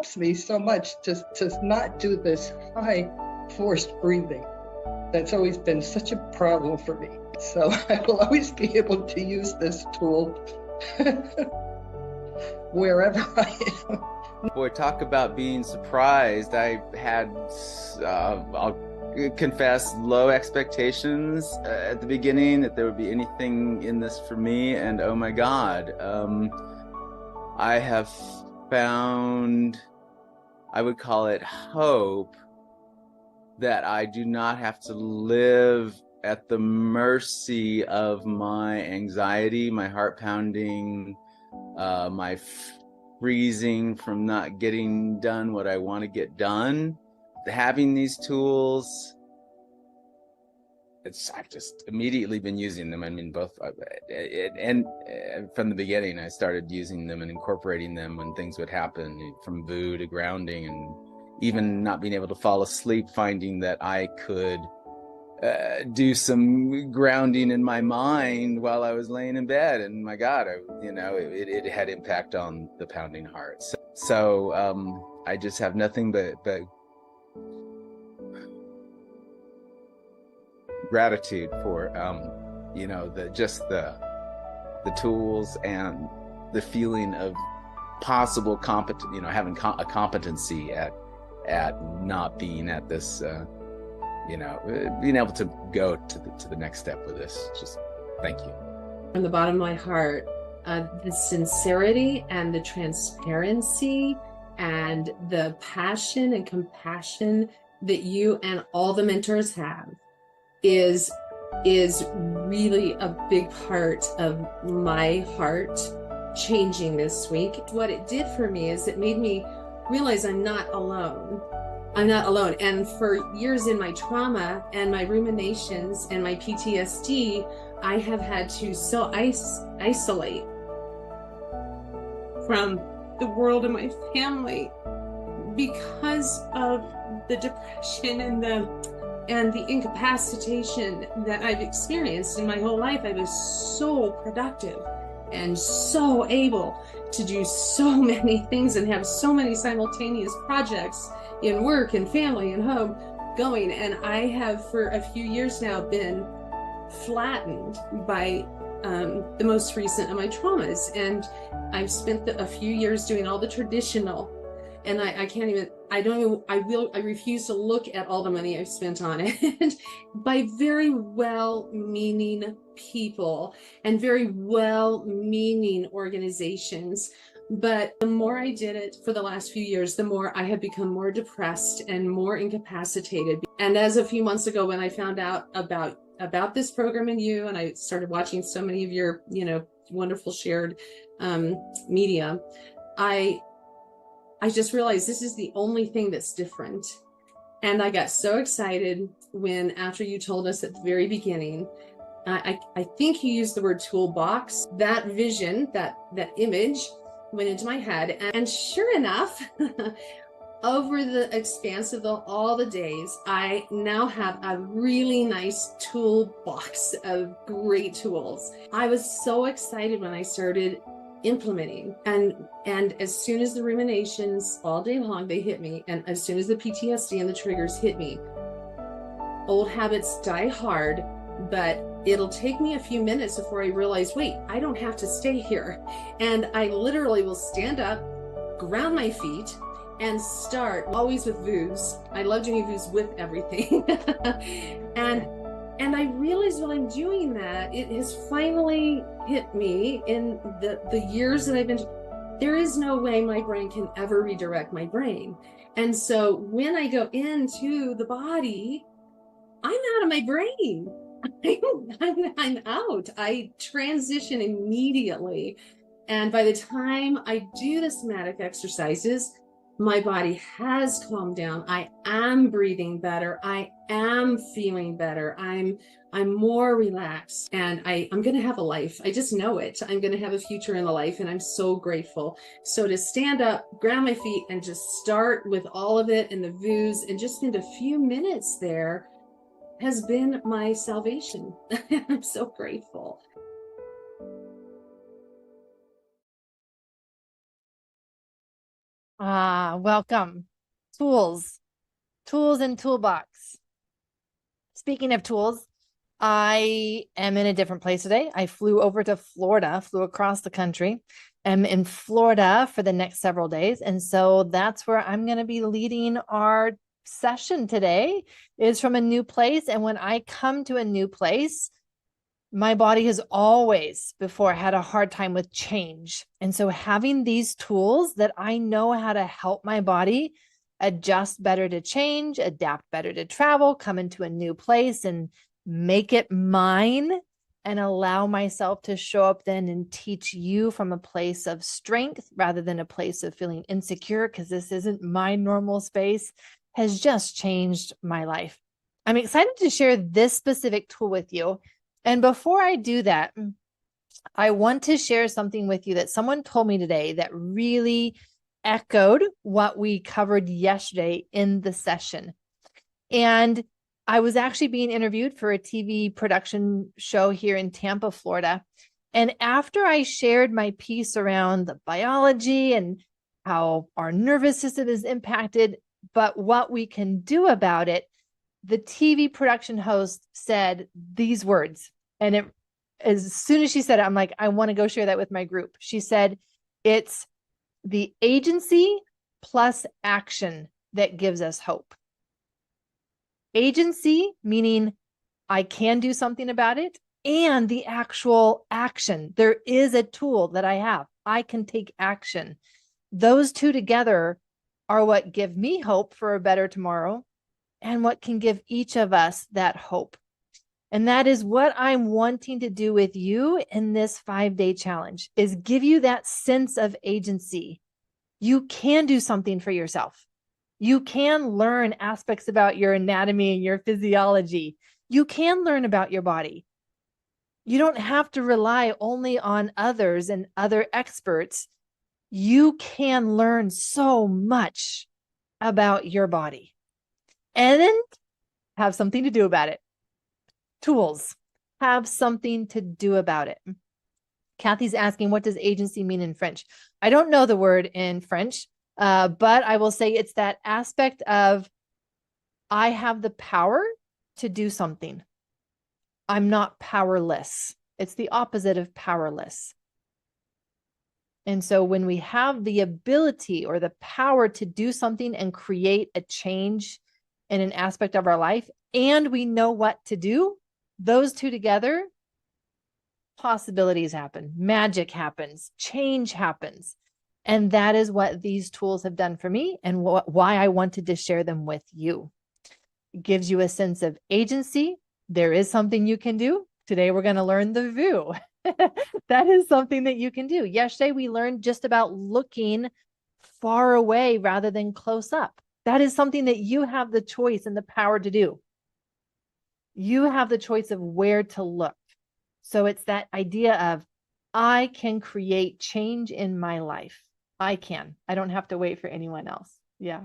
helps me so much to not do this high forced breathing. That's always been such a problem for me. So I will always be able to use this tool wherever I am. Boy, talk about being surprised. I had, I'll confess, low expectations at the beginning that there would be anything in this for me. And oh my God, I have found, I would call it hope, that I do not have to live at the mercy of my anxiety, my heart pounding, my freezing from not getting done what I want to get done. Having these tools, I've just immediately been using them. I mean, both, and from the beginning, I started using them and incorporating them when things would happen, from VU to grounding, and even not being able to fall asleep, finding that I could do some grounding in my mind while I was laying in bed. And my God, it had impact on the pounding heart. So I just have nothing but gratitude for the tools and the feeling of possible having a competency at not being at this, being able to go to the next step with this. Just thank you. From the bottom of my heart, the sincerity and the transparency and the passion and compassion that you and all the mentors have is really a big part of my heart changing this week. What it did for me is it made me realize I'm not alone. I'm not alone. And for years in my trauma and my ruminations and my PTSD, I have had to isolate from the world and my family because of the depression and the incapacitation that I've experienced in my whole life. I was so productive and so able to do so many things and have so many simultaneous projects in work and family and home going. And I have for a few years now been flattened by the most recent of my traumas. And I've spent a few years doing all the traditional, and I refuse to look at all the money I've spent on it by very well-meaning people and very well-meaning organizations. But the more I did it for the last few years, the more I have become more depressed and more incapacitated. And as a few months ago, when I found out about this program and you, and I started watching so many of your, wonderful shared media, I just realized this is the only thing that's different. And I got so excited when, after you told us at the very beginning, I think you used the word toolbox, that vision, that image went into my head. And sure enough, over the expanse of all the days, I now have a really nice toolbox of great tools. I was so excited when I started implementing, and as soon as the ruminations all day long, they hit me, and as soon as the PTSD and the triggers hit me, old habits die hard, but it'll take me a few minutes before I realize, wait, I don't have to stay here. And I literally will stand up, ground my feet, and start, always with VUs. I love doing VUs with everything. And I realize while I'm doing that, it has finally hit me in the years that I've been, there is no way my brain can ever redirect my brain. And so when I go into the body, I'm out of my brain. I'm out. I transition immediately. And by the time I do the somatic exercises, my body has calmed down. I am breathing better. I am feeling better. I'm more relaxed, and I'm going to have a life. I just know it. I'm going to have a future in the life, and I'm so grateful. So to stand up, ground my feet, and just start with all of it and the VUs and just spend a few minutes there has been my salvation. I'm so grateful. Welcome. Tools, tools and toolbox. Speaking of tools, I am in a different place today. I flew over to Florida, flew across the country. I'm in Florida for the next several days. And so that's where I'm going to be leading our session today, is from a new place. And when I come to a new place, my body has always before had a hard time with change. And so having these tools that I know how to help my body adjust better to change, adapt better to travel, come into a new place and make it mine, and allow myself to show up then and teach you from a place of strength rather than a place of feeling insecure, because this isn't my normal space, has just changed my life. I'm excited to share this specific tool with you. And before I do that, I want to share something with you that someone told me today that really echoed what we covered yesterday in the session. And I was actually being interviewed for a TV production show here in Tampa, Florida. And after I shared my piece around the biology and how our nervous system is impacted, but what we can do about it, the TV production host said these words. And as soon as she said it, I'm like, I want to go share that with my group. She said, it's the agency plus action that gives us hope. Agency, meaning I can do something about it, and the actual action. There is a tool that I have. I can take action. Those two together are what give me hope for a better tomorrow, and what can give each of us that hope. And that is what I'm wanting to do with you in this 5-day challenge, is give you that sense of agency. You can do something for yourself. You can learn aspects about your anatomy and your physiology. You can learn about your body. You don't have to rely only on others and other experts. You can learn so much about your body and then have something to do about it. Tools, have something to do about it. Kathy's asking, what does agency mean in French? I don't know the word in French, but I will say it's that aspect of I have the power to do something. I'm not powerless. It's the opposite of powerless. And so when we have the ability or the power to do something and create a change in an aspect of our life, and we know what to do, those two together, possibilities happen, magic happens, change happens. And that is what these tools have done for me, and why I wanted to share them with you. It gives you a sense of agency. There is something you can do. Today, we're going to learn the view. That is something that you can do. Yesterday, we learned just about looking far away rather than close up. That is something that you have the choice and the power to do. You have the choice of where to look. So it's that idea of, I can create change in my life. I can. I don't have to wait for anyone else. Yeah.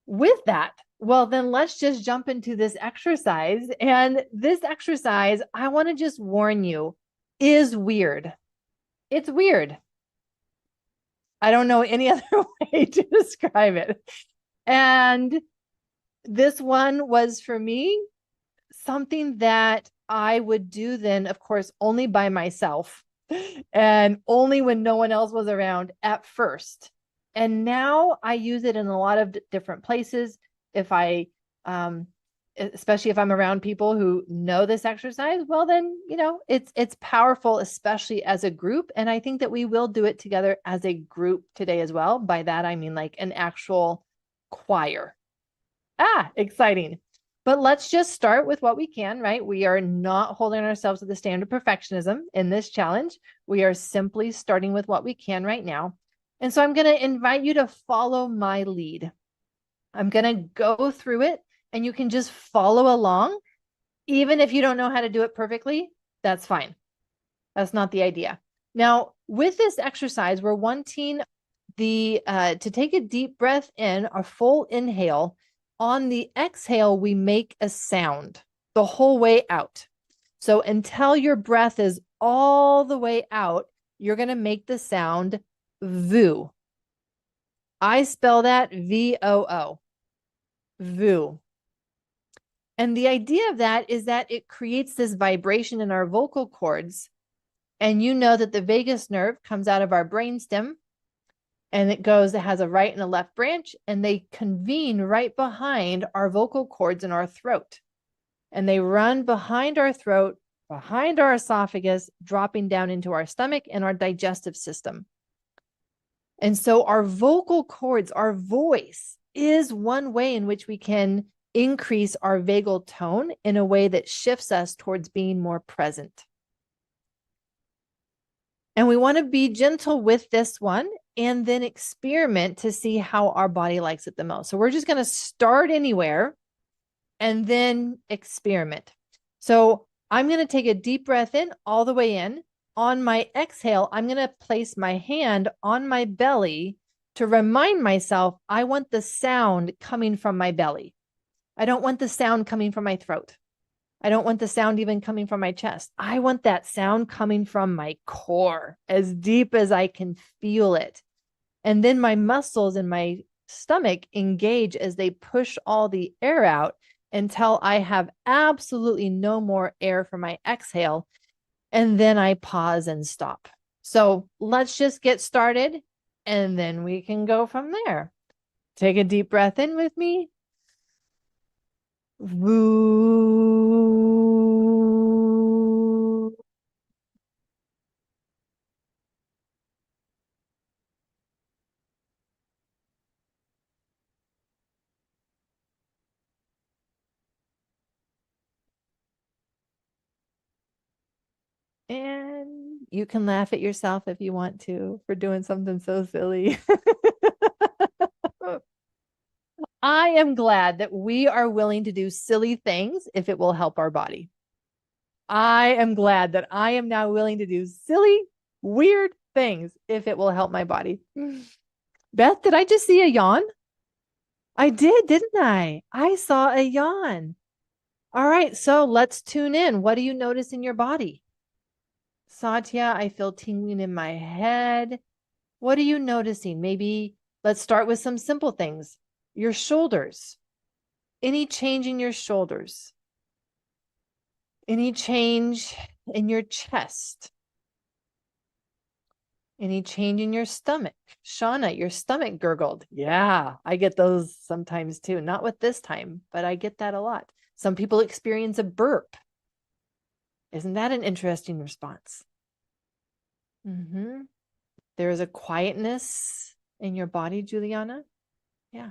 With that, well, then let's just jump into this exercise. And this exercise, I want to just warn you, is weird. It's weird. I don't know any other way to describe it. And this one was, for me, something that I would do then, of course, only by myself and only when no one else was around at first. And now I use it in a lot of different places. If I, especially if I'm around people who know this exercise, well, then, it's powerful, especially as a group. And I think that we will do it together as a group today as well. By that, I mean like an actual choir. Exciting. But let's just start with what we can, right? We are not holding ourselves to the standard of perfectionism in this challenge. We are simply starting with what we can right now. And so I'm going to invite you to follow my lead. I'm going to go through it, and you can just follow along. Even if you don't know how to do it perfectly, that's fine. That's not the idea. Now, with this exercise, we're wanting to take a deep breath in, a full inhale. On the exhale, we make a sound the whole way out. So until your breath is all the way out, you're going to make the sound VU. I spell that VOO, VOO. And the idea of that is that it creates this vibration in our vocal cords. And you know that the vagus nerve comes out of our brainstem, and it has a right and a left branch, and they convene right behind our vocal cords in our throat. And they run behind our throat, behind our esophagus, dropping down into our stomach and our digestive system. And so our vocal cords, our voice, is one way in which we can increase our vagal tone in a way that shifts us towards being more present. And we want to be gentle with this one and then experiment to see how our body likes it the most. So we're just going to start anywhere and then experiment. So I'm going to take a deep breath in, all the way in. On my exhale, I'm going to place my hand on my belly to remind myself I want the sound coming from my belly. I don't want the sound coming from my throat. I don't want the sound even coming from my chest. I want that sound coming from my core, as deep as I can feel it. And then my muscles in my stomach engage as they push all the air out until I have absolutely no more air for my exhale. And then I pause and stop. So let's just get started, and then we can go from there. Take a deep breath in with me. Woo. And you can laugh at yourself if you want to for doing something so silly. I am glad that we are willing to do silly things if it will help our body. I am glad that I am now willing to do silly, weird things if it will help my body. Beth, did I just see a yawn? I did, didn't I? I saw a yawn. All right, so let's tune in. What do you notice in your body? Satya, I feel tingling in my head. What are you noticing? Maybe let's start with some simple things. Your shoulders. Any change in your shoulders? Any change in your chest? Any change in your stomach? Shauna, your stomach gurgled. Yeah, I get those sometimes too. Not with this time, but I get that a lot. Some people experience a burp. Isn't that an interesting response? There is a quietness in your body, Juliana. Yeah.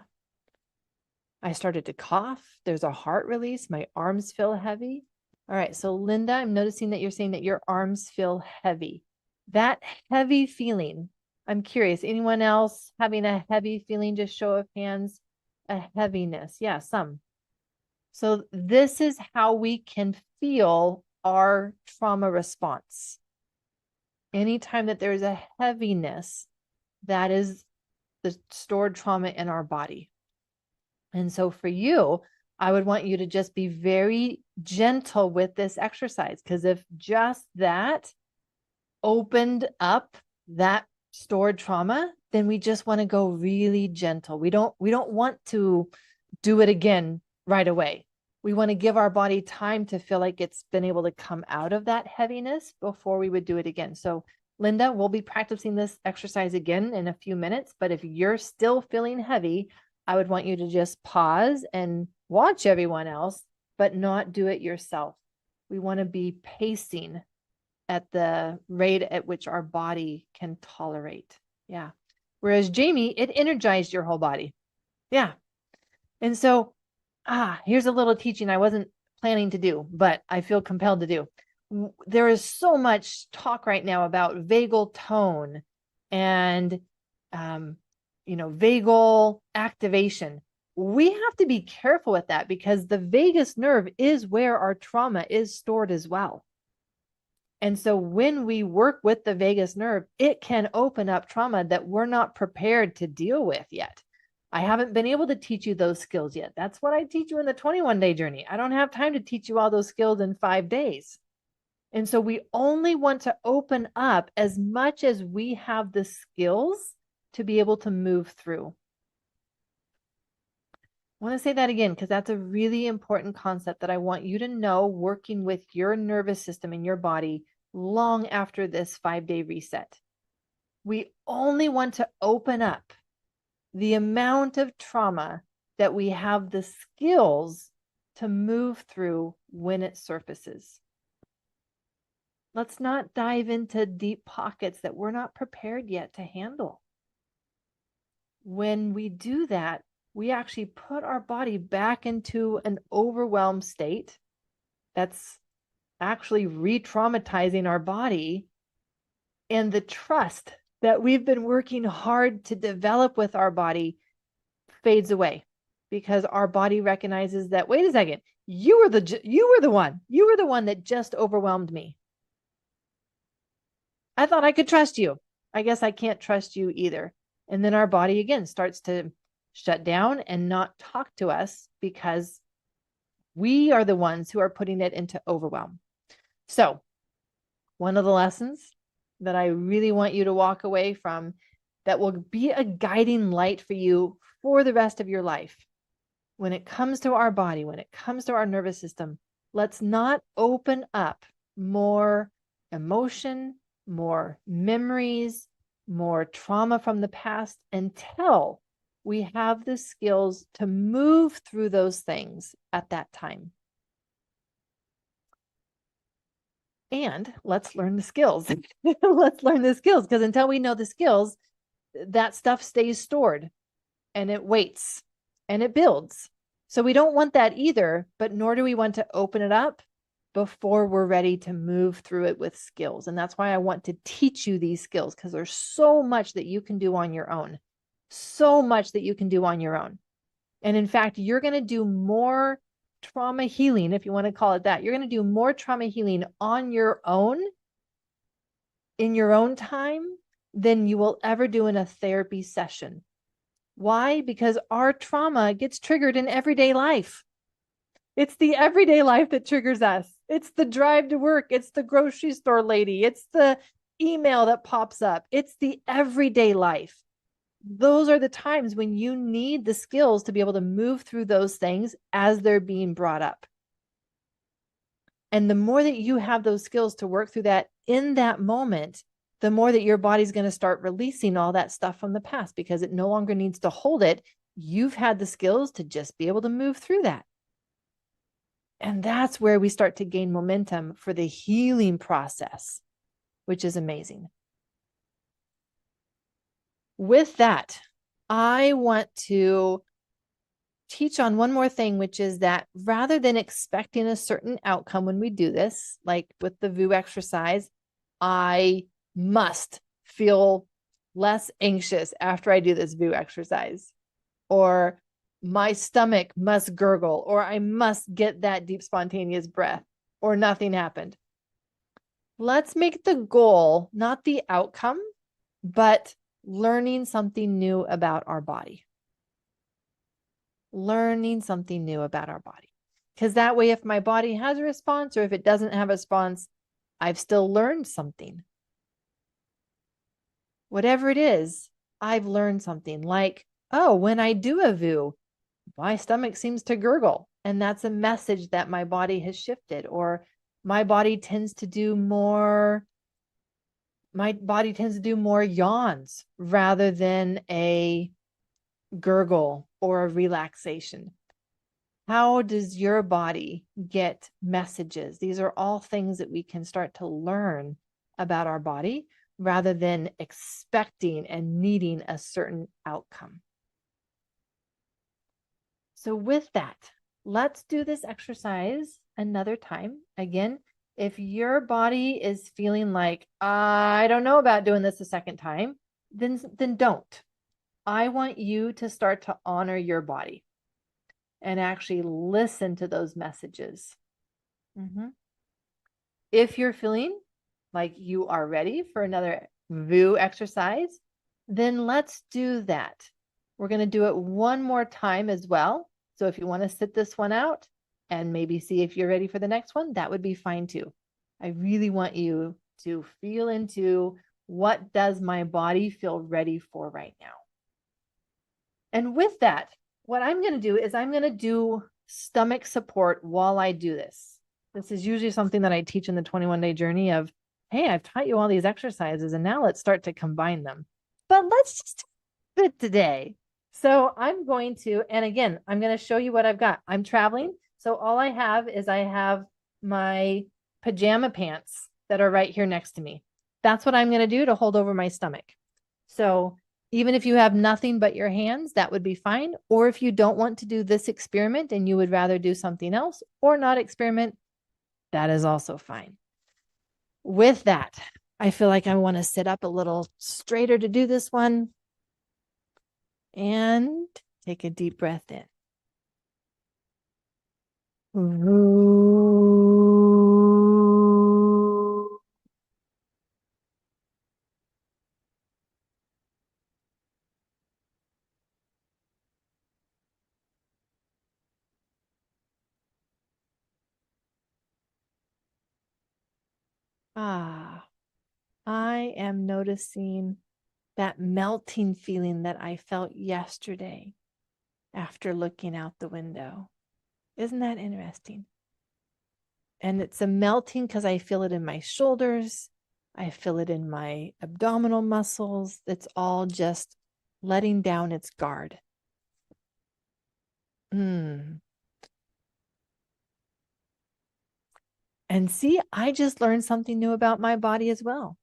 I started to cough. There's a heart release. My arms feel heavy. All right. So Linda, I'm noticing that you're saying that your arms feel heavy. That heavy feeling, I'm curious, anyone else having a heavy feeling? Just show of hands, a heaviness. Yeah, some. So this is how we can feel our trauma response. Anytime that there's a heaviness, that is the stored trauma in our body. And so for you, I would want you to just be very gentle with this exercise, because if just that opened up that stored trauma, then we just want to go really gentle. We don't want to do it again right away. We want to give our body time to feel like it's been able to come out of that heaviness before we would do it again. So Linda, we'll be practicing this exercise again in a few minutes, but if you're still feeling heavy, I would want you to just pause and watch everyone else, but not do it yourself. We want to be pacing at the rate at which our body can tolerate. Yeah. Whereas Jamie, it energized your whole body. Yeah. And so, here's a little teaching I wasn't planning to do, but I feel compelled to do. There is so much talk right now about vagal tone and, vagal activation. We have to be careful with that because the vagus nerve is where our trauma is stored as well. And so when we work with the vagus nerve, it can open up trauma that we're not prepared to deal with yet. I haven't been able to teach you those skills yet. That's what I teach you in the 21-day journey. I don't have time to teach you all those skills in 5 days. And so we only want to open up as much as we have the skills to be able to move through. I want to say that again, because that's a really important concept that I want you to know working with your nervous system and your body long after this 5-day reset. We only want to open up the amount of trauma that we have the skills to move through when it surfaces. Let's not dive into deep pockets that we're not prepared yet to handle. When we do that, we actually put our body back into an overwhelmed state that's actually re-traumatizing our body, and the trust that we've been working hard to develop with our body fades away because our body recognizes that, wait a second, you were the one that just overwhelmed me. I thought I could trust you. I guess I can't trust you either. And then our body again starts to shut down and not talk to us because we are the ones who are putting it into overwhelm. So one of the lessons that I really want you to walk away from that will be a guiding light for you for the rest of your life. When it comes to our body, when it comes to our nervous system, let's not open up more emotion, more memories, more trauma from the past until we have the skills to move through those things at that time. And let's learn the skills. Let's learn the skills, because until we know the skills, that stuff stays stored and it waits and it builds. So we don't want that either, but nor do we want to open it up before we're ready to move through it with skills. And that's why I want to teach you these skills, because there's so much that you can do on your own. So much that you can do on your own. And in fact, you're going to do more trauma healing, if you want to call it that. You're going to do more trauma healing on your own, in your own time, than you will ever do in a therapy session. Why? Because our trauma gets triggered in everyday life. It's the everyday life that triggers us. It's the drive to work. It's the grocery store lady. It's the email that pops up. It's the everyday life. Those are the times when you need the skills to be able to move through those things as they're being brought up. And the more that you have those skills to work through that in that moment, the more that your body's going to start releasing all that stuff from the past, because it no longer needs to hold it. You've had the skills to just be able to move through that. And that's where we start to gain momentum for the healing process, which is amazing. With that, I want to teach on one more thing, which is that rather than expecting a certain outcome when we do this, like with the VU exercise, I must feel less anxious after I do this VU exercise, or my stomach must gurgle, or I must get that deep spontaneous breath, or nothing happened. Let's make the goal not the outcome, but learning something new about our body. Learning something new about our body. Because that way, if my body has a response or if it doesn't have a response, I've still learned something. Whatever it is, I've learned something. Like, oh, when I do a VU, my stomach seems to gurgle. And that's a message that my body has shifted. Or my body tends to do more yawns rather than a gurgle or a relaxation. How does your body get messages? These are all things that we can start to learn about our body rather than expecting and needing a certain outcome. So with that, let's do this exercise another time. Again, if your body is feeling like, I don't know about doing this a second time, then don't. I want you to start to honor your body and actually listen to those messages. If you're feeling like you are ready for another VU exercise, then let's do that. We're going to do it one more time as well. So if you want to sit this one out and maybe see if you're ready for the next one, that would be fine too. I really want you to feel into What does my body feel ready for right now? And with that, what I'm going to do is I'm going to do stomach support while I do this. This is usually something that I teach in the 21-day journey of, hey, I've taught you all these exercises and now let's start to combine them. But let's just do it today. So I'm going to, and again, I'm going to show you what I've got. I'm traveling. So all I have is I have my pajama pants that are right here next to me. That's what I'm going to do to hold over my stomach. So even if you have nothing but your hands, that would be fine. Or if you don't want to do this experiment and you would rather do something else or not experiment, that is also fine. With that, I feel like I want to sit up a little straighter to do this one. And take a deep breath in. Ah, I am noticing that melting feeling that I felt yesterday after looking out the window. Isn't that interesting? And it's a melting because I feel it in my shoulders. I feel it in my abdominal muscles. It's all just letting down its guard. And see, I just learned something new about my body as well.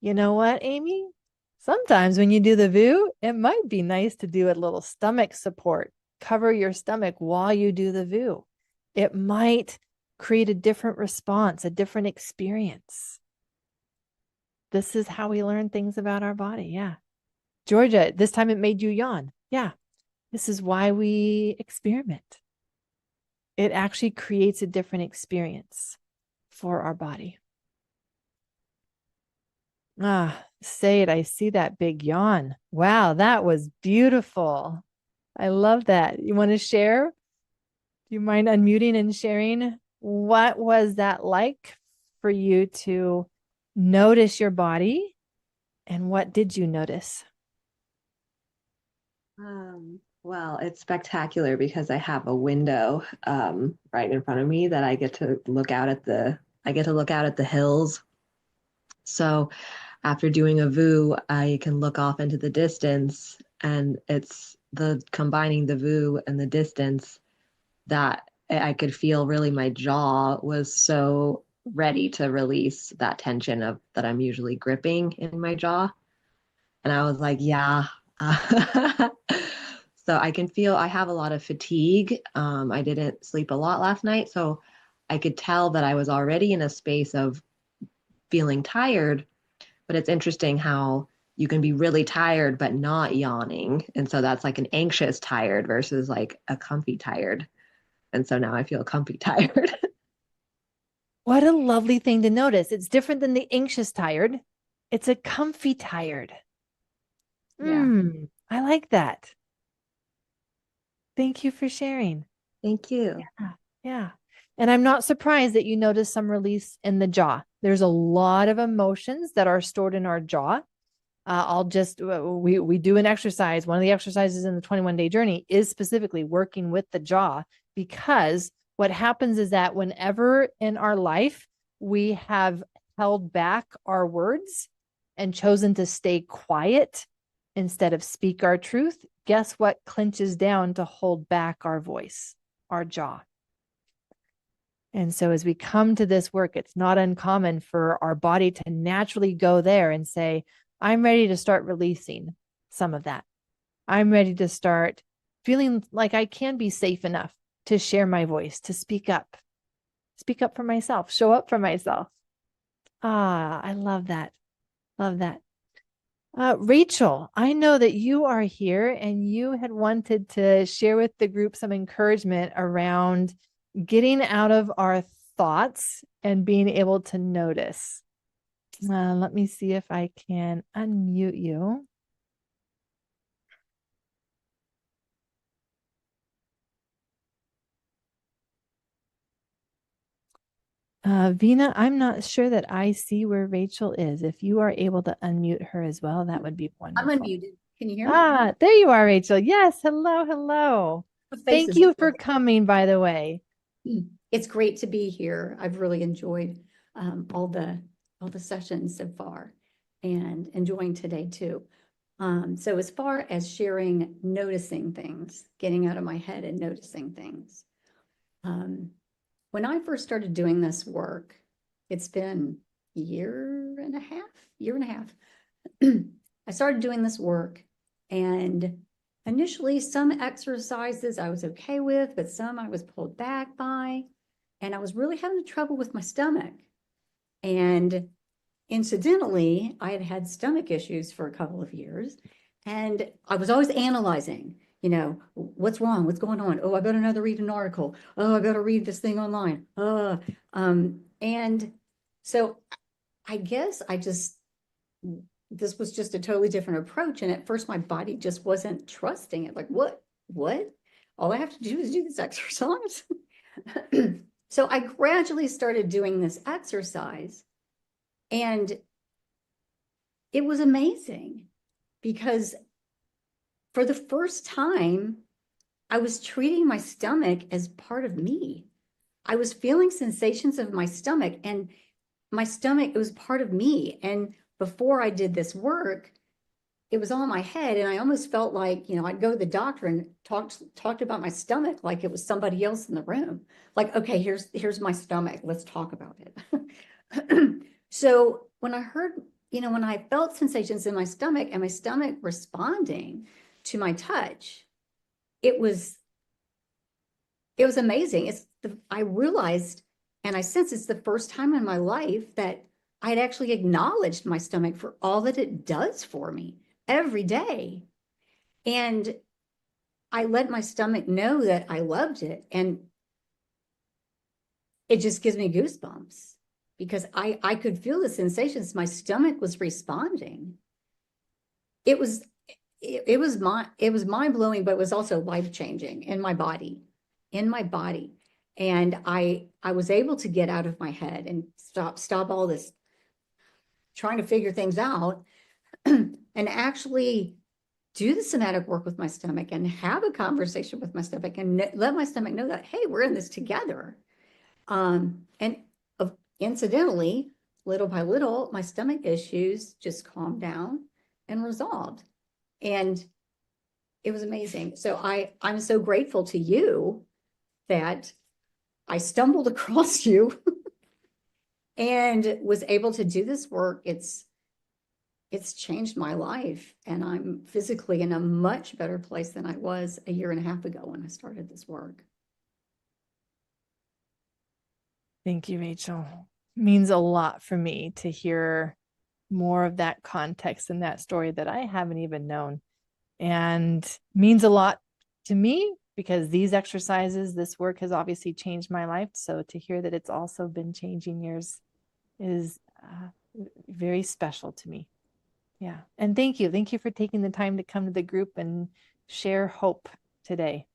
You know what, Aimie? Sometimes when you do the VU, it might be nice to do a little stomach support. Cover your stomach while you do the VU. It might create a different response, a different experience. This is how we learn things about our body. Yeah. Georgia, this time it made you yawn. Yeah. This is why we experiment. It actually creates a different experience for our body. Say it. I see that big yawn. Wow, that was beautiful. I love that. You want to share? Do you mind unmuting and sharing? What was that like for you to notice your body? And what did you notice? Well, it's spectacular because I have a window right in front of me that I get to look out at the hills. So after doing a VU, I can look off into the distance, and it's the combining the VU and the distance that I could feel really my jaw was so ready to release that tension of that I'm usually gripping in my jaw. And I was like, yeah. So I can feel I have a lot of fatigue. I didn't sleep a lot last night, so I could tell that I was already in a space of feeling tired. But it's interesting how you can be really tired but not yawning. And so that's like an anxious tired versus like a comfy tired. And so now I feel comfy tired. What a lovely thing to notice. It's different than the anxious tired. It's a comfy tired. Yeah. I like that. Thank you for sharing. Thank you. Yeah. And I'm not surprised that you notice some release in the jaw. There's a lot of emotions that are stored in our jaw. We do an exercise. One of the exercises in the 21-day journey is specifically working with the jaw, because what happens is that whenever in our life we have held back our words and chosen to stay quiet instead of speak our truth, guess what clenches down to hold back our voice? Our jaw. And so as we come to this work, it's not uncommon for our body to naturally go there and say, I'm ready to start releasing some of that. I'm ready to start feeling like I can be safe enough to share my voice, to speak up for myself, show up for myself. I love that. Love that. Rachel, I know that you are here and you had wanted to share with the group some encouragement around getting out of our thoughts and being able to notice. Let me see if I can unmute you. Vina, I'm not sure that I see where Rachel is. If you are able to unmute her as well, that would be I'm wonderful. unmuted. Can you hear me? Ah, there you are, Rachel. Yes. Hello. Hello. The face Thank is you for adorable. coming, by the way. It's great to be here. I've really enjoyed all the sessions so far, and enjoying today too. So as far as sharing, noticing things, getting out of my head and noticing things. When I first started doing this work, it's been a year and a half. I started doing this work, and initially some exercises I was okay with, but some I was pulled back by, and I was really having trouble with my stomach. And incidentally, I had had stomach issues for a couple of years, and I was always analyzing, what's wrong? What's going on? Oh, I better another read an article. Oh, I better read this thing online. And so I guess this was just a totally different approach. And at first my body just wasn't trusting it. Like, what? All I have to do is do this exercise. So I gradually started doing this exercise, and it was amazing because for the first time, I was treating my stomach as part of me. I was feeling sensations of my stomach, and my stomach, it was part of me. And before I did this work, it was on my head, and I almost felt like, I'd go to the doctor and talked about my stomach like it was somebody else in the room. Like, okay, here's my stomach. Let's talk about it. So when I heard, when I felt sensations in my stomach and my stomach responding to my touch, it was amazing. I realized, and I sense it's the first time in my life that I'd actually acknowledged my stomach for all that it does for me every day. And I let my stomach know that I loved it. And it just gives me goosebumps because I could feel the sensations. My stomach was responding. It was mind blowing, but it was also life changing in my body. And I was able to get out of my head and stop all this trying to figure things out and actually do the somatic work with my stomach and have a conversation with my stomach and let my stomach know that, hey, we're in this together. And incidentally, little by little, my stomach issues just calmed down and resolved. And it was amazing. So I'm so grateful to you that I stumbled across you and was able to do this work. It's changed my life, and I'm physically in a much better place than I was a year and a half ago when I started this work. Thank you, Rachel. It means a lot for me to hear more of that context and that story that I haven't even known, and means a lot to me because these exercises, this work has obviously changed my life. So to hear that it's also been changing yours is very special to me. Yeah. And thank you. Thank you for taking the time to come to the group and share hope today.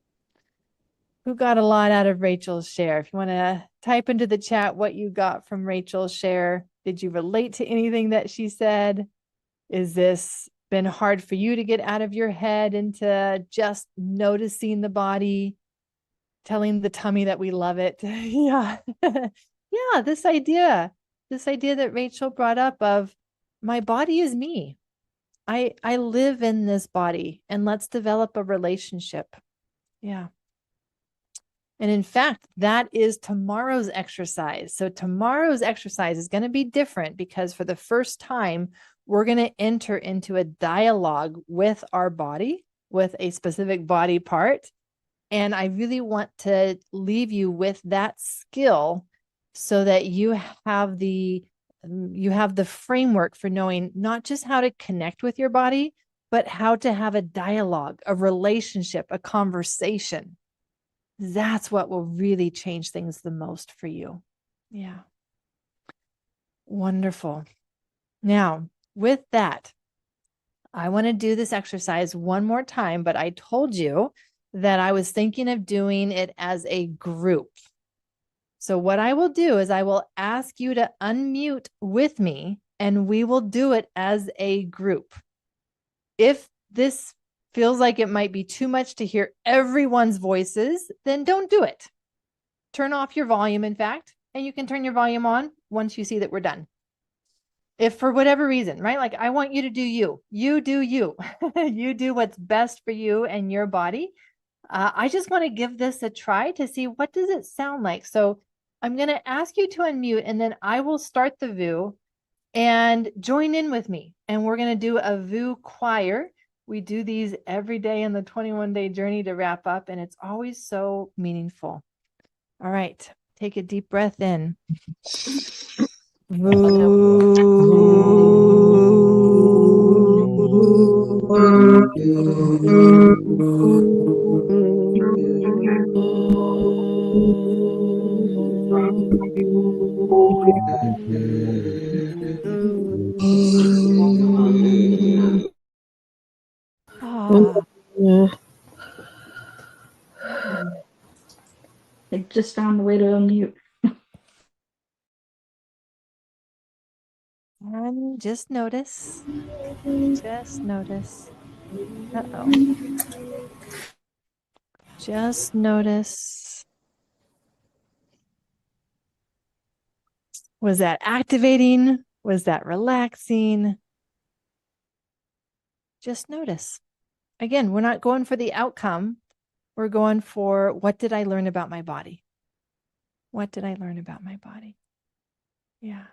Who got a lot out of Rachel's share? If you want to type into the chat what you got from Rachel's share. Did you relate to anything that she said? Is this been hard for you to get out of your head into just noticing the body, telling the tummy that we love it? Yeah. Yeah, this idea that Rachel brought up of my body is me. I live in this body, and let's develop a relationship. Yeah. And in fact, that is tomorrow's exercise. So tomorrow's exercise is going to be different because for the first time, we're going to enter into a dialogue with our body, with a specific body part. And I really want to leave you with that skill so that you have the framework for knowing not just how to connect with your body, but how to have a dialogue, a relationship, a conversation. That's what will really change things the most for you. Yeah. Wonderful. Now, with that, I want to do this exercise one more time, but I told you that I was thinking of doing it as a group. So what I will do is I will ask you to unmute with me, and we will do it as a group. If this feels like it might be too much to hear everyone's voices, then don't do it. Turn off your volume, in fact, and you can turn your volume on once you see that we're done. If for whatever reason, right? Like, I want you to do you. You do you. You do what's best for you and your body. I just want to give this a try to see what does it sound like. So I'm going to ask you to unmute, and then I will start the VU and join in with me. And we're going to do a VU choir. We do these every day in the 21-day journey to wrap up, and it's always so meaningful. All right, take a deep breath in. I just found the way to unmute. And just notice. Just notice. Uh-oh. Just notice. Was that activating? Was that relaxing? Just notice. Again, we're not going for the outcome. We're going for, what did I learn about my body? What did I learn about my body? Yeah.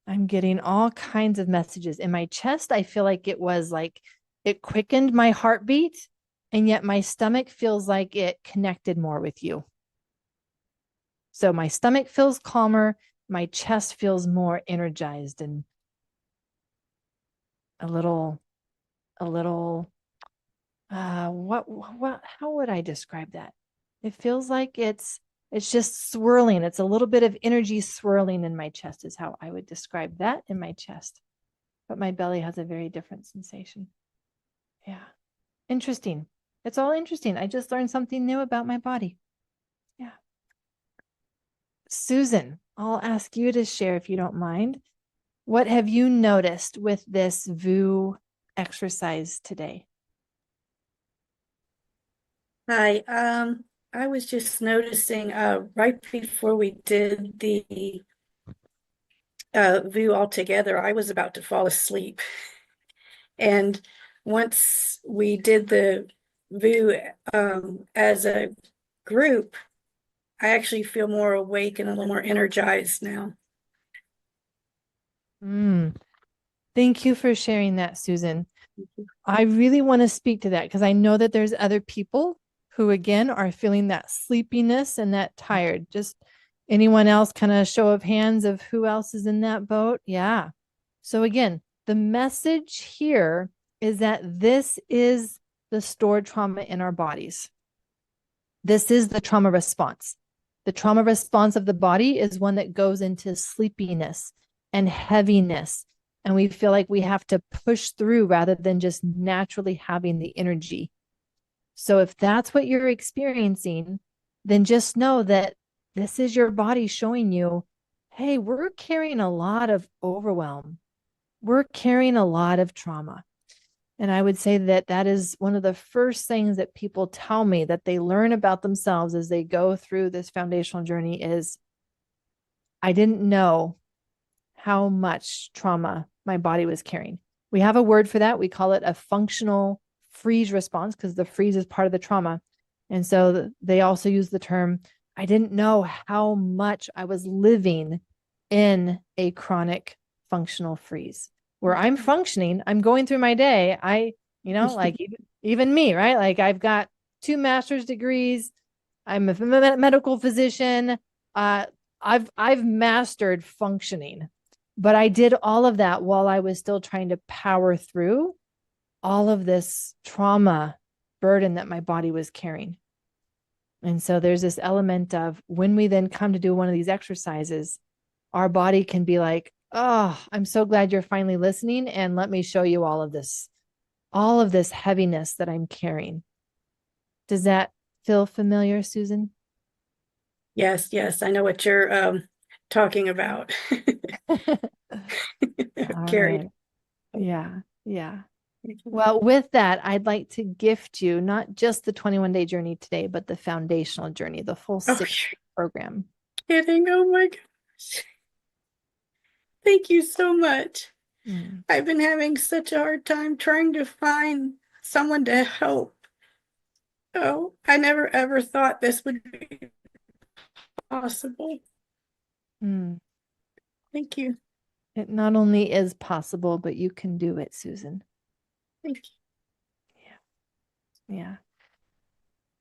I'm getting all kinds of messages. In my chest, I feel like it was like it quickened my heartbeat, and yet my stomach feels like it connected more with you. So my stomach feels calmer, my chest feels more energized and how would I describe that? It feels like it's just swirling. It's a little bit of energy swirling in my chest is how I would describe that in my chest. But my belly has a very different sensation. Yeah. Interesting. It's all interesting. I just learned something new about my body. Yeah. Susan, I'll ask you to share if you don't mind. What have you noticed with this VU exercise today? Hi, I was just noticing right before we did the VU all together, I was about to fall asleep. And once we did the VU as a group, I actually feel more awake and a little more energized now. Thank you for sharing that, Susan. I really want to speak to that because I know that there's other people who, again, are feeling that sleepiness and that tired. Just anyone else, kind of show of hands of who else is in that boat? Yeah. So again, the message here is that this is the stored trauma in our bodies. This is the trauma response. The trauma response of the body is one that goes into sleepiness and heaviness. And we feel like we have to push through rather than just naturally having the energy. So if that's what you're experiencing, then just know that this is your body showing you, hey, we're carrying a lot of overwhelm. We're carrying a lot of trauma. And I would say that that is one of the first things that people tell me that they learn about themselves as they go through this foundational journey is, I didn't know how much trauma my body was carrying. We have a word for that. We call it a functional freeze response because the freeze is part of the trauma. And so they also use the term, I didn't know how much I was living in a chronic functional freeze where I'm functioning, I'm going through my day. Like even me, right? Like I've got 2 master's degrees. I'm a medical physician. I've mastered functioning. But I did all of that while I was still trying to power through all of this trauma burden that my body was carrying. And so there's this element of when we then come to do one of these exercises, our body can be like, oh, I'm so glad you're finally listening. And let me show you all of this all of this heaviness that I'm carrying. Does that feel familiar, Susan? Yes, yes, I know what you're talking about. All Carried. right. Yeah, yeah. Well, with that, I'd like to gift you not just the 21-day journey today, but the foundational journey, the full Oh, 6-week program. kidding. Oh my gosh. Thank you so much. Mm. I've been having such a hard time trying to find someone to help. Oh, I never ever thought this would be possible. Mm. Thank you. It not only is possible, but you can do it, Susan. Thank you. Yeah. Yeah.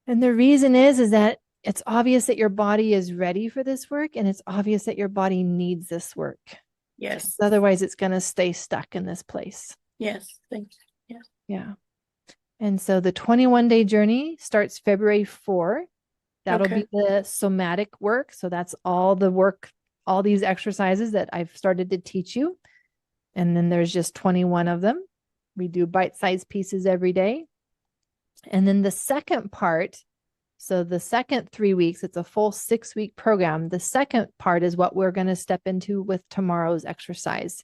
And the reason is that it's obvious that your body is ready for this work, and it's obvious that your body needs this work. Yes. Otherwise, it's going to stay stuck in this place. Yes. Thank you. Yes. Yeah. And so the 21-day journey starts February 4. That'll Okay. be the somatic work. So that's all the work, all these exercises that I've started to teach you. And then there's just 21 of them. We do bite-sized pieces every day. And then the second part, so the second 3 weeks, it's a full 6-week program. The second part is what we're going to step into with tomorrow's exercise,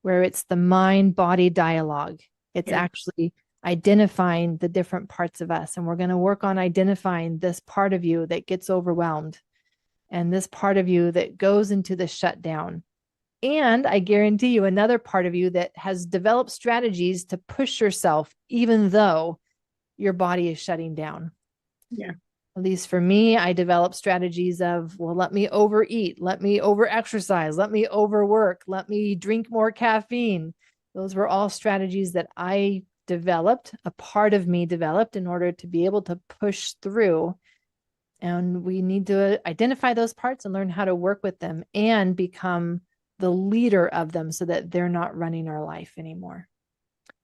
where it's the mind-body dialogue. It's actually identifying the different parts of us. And we're going to work on identifying this part of you that gets overwhelmed and this part of you that goes into the shutdown. And I guarantee you another part of you that has developed strategies to push yourself, even though your body is shutting down. Yeah. At least for me, I developed strategies of, well, let me overeat, let me over-exercise, let me overwork, let me drink more caffeine. Those were all strategies that I developed, a part of me developed in order to be able to push through. And we need to identify those parts and learn how to work with them and become the leader of them so that they're not running our life anymore.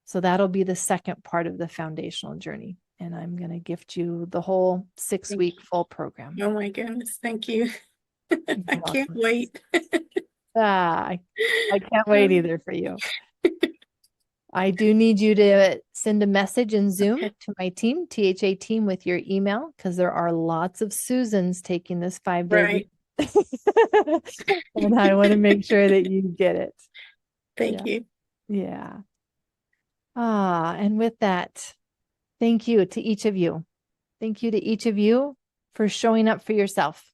So that'll be the second part of the foundational journey. And I'm going to gift you the whole 6-week full program. Oh my goodness. Thank you. I can't wait. I can't wait either for you. I do need you to send a message in Zoom to my team, THA team, with your email, because there are lots of Susans taking this 5-day Right. and I want to make sure that you get it. Thank you. Yeah. And with that, thank you to each of you. Thank you to each of you for showing up for yourself.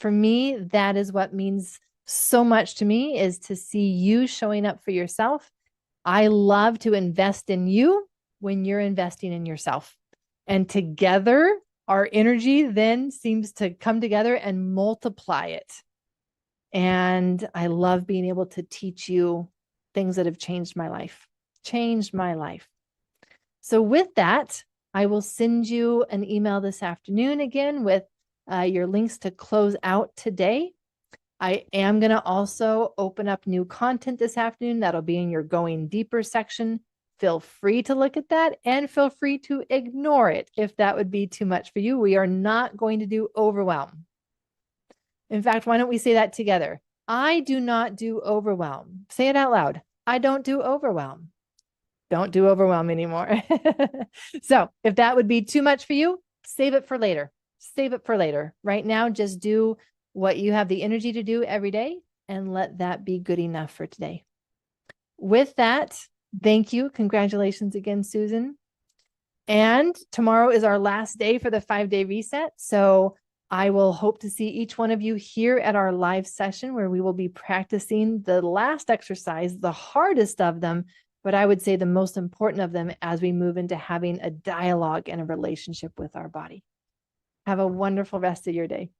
For me, that is what means so much to me, is to see you showing up for yourself. I love to invest in you when you're investing in yourself. And together, our energy then seems to come together and multiply it. And I love being able to teach you things that have changed my life. So with that, I will send you an email this afternoon again with your links to close out today. I am going to also open up new content this afternoon. That'll be in your Going Deeper section. Feel free to look at that and feel free to ignore it if that would be too much for you. We are not going to do overwhelm. In fact, why don't we say that together? I do not do overwhelm. Say it out loud. I don't do overwhelm. Don't do overwhelm anymore. So if that would be too much for you, save it for later. Save it for later. Right now, just do what you have the energy to do every day and let that be good enough for today. With that, thank you. Congratulations again, Susan. And tomorrow is our last day for the 5-day reset. So I will hope to see each one of you here at our live session where we will be practicing the last exercise, the hardest of them, but I would say the most important of them as we move into having a dialogue and a relationship with our body. Have a wonderful rest of your day.